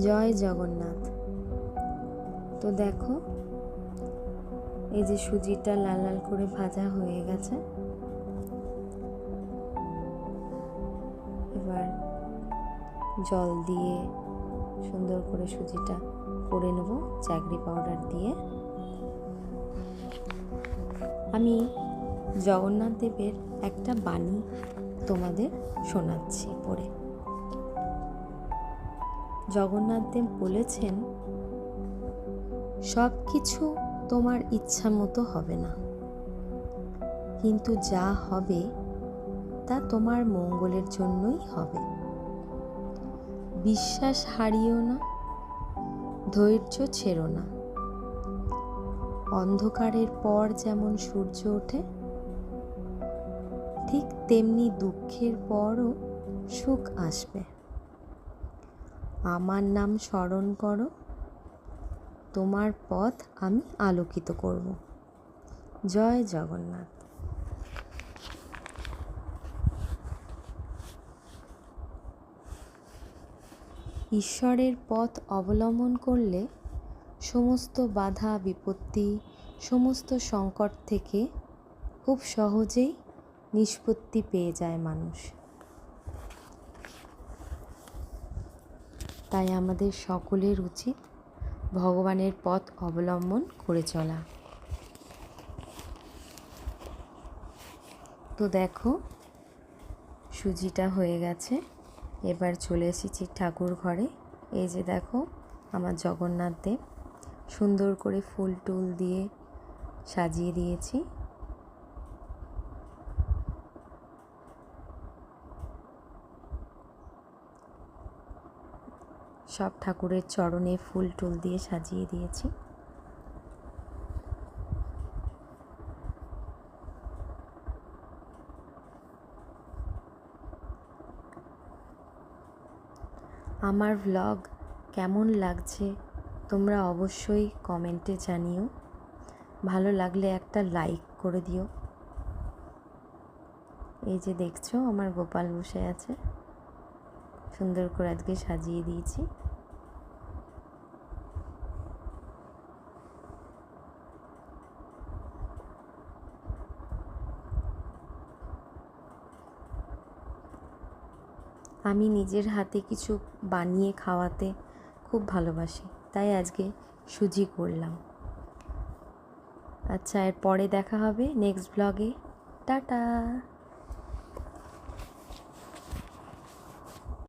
জয় জগন্নাথ। তো দেখো, এই যে সুজিটা লাল লাল করে ভাজা হয়ে গেছে। এবার জল দিয়ে সুন্দর করে সুজিটা করে নেব চ্যাগরি পাউডার দিয়ে। আমি জগন্নাথ দেবের একটা বাণী তোমাদের শোনাচ্ছি পড়ে। জগন্নাথ দেব বলেছেন, সব কিছু তোমার ইচ্ছা মতো হবে না, কিন্তু যা হবে তা তোমার মঙ্গলের জন্যই হবে। বিশ্বাস হারিও না, ধৈর্য ছেড়ো না। অন্ধকারের পর যেমন সূর্য ওঠে, ঠিক তেমনি দুঃখের পরও সুখ আসবে। আমার নাম স্মরণ করো, তোমার পথ আমি আলোকিত করব। জয় জগন্নাথ। ঈশ্বরের পথ অবলম্বন করলে সমস্ত বাধা বিপত্তি, সমস্ত সংকট থেকে খুব সহজেই নিষ্পত্তি পেয়ে যায় মানুষ। তাই আমাদের সকলের উচিত ভগবানের পথ অবলম্বন করে চলা। তো দেখো, সুজিটা হয়ে গেছে। এবার চলে এসেছি ঠাকুর ঘরে। এই যে দেখো, আমার জগন্নাথ দেব সুন্দর করে ফুল টুল দিয়ে সাজিয়ে দিয়েছি। সব ঠাকুরের চরণে ফুল টুল দিয়ে সাজিয়ে দিয়েছি। আমার ভ্লগ কেমন লাগছে তোমরা অবশ্যই কমেন্টে জানিও। ভালো লাগলে একটা লাইক করে দিও। এই যে দেখছো, আমার গোপাল বসে আছে, সুন্দর করে আজকে সাজিয়ে দিয়েছি। আমি নিজের হাতে কিছু বানিয়ে খাওয়াতে খুব ভালোবাসি, তাই আজকে সুজি করলাম। আচ্ছা, এর পরে দেখা হবে নেক্সট ব্লগে। টাটা।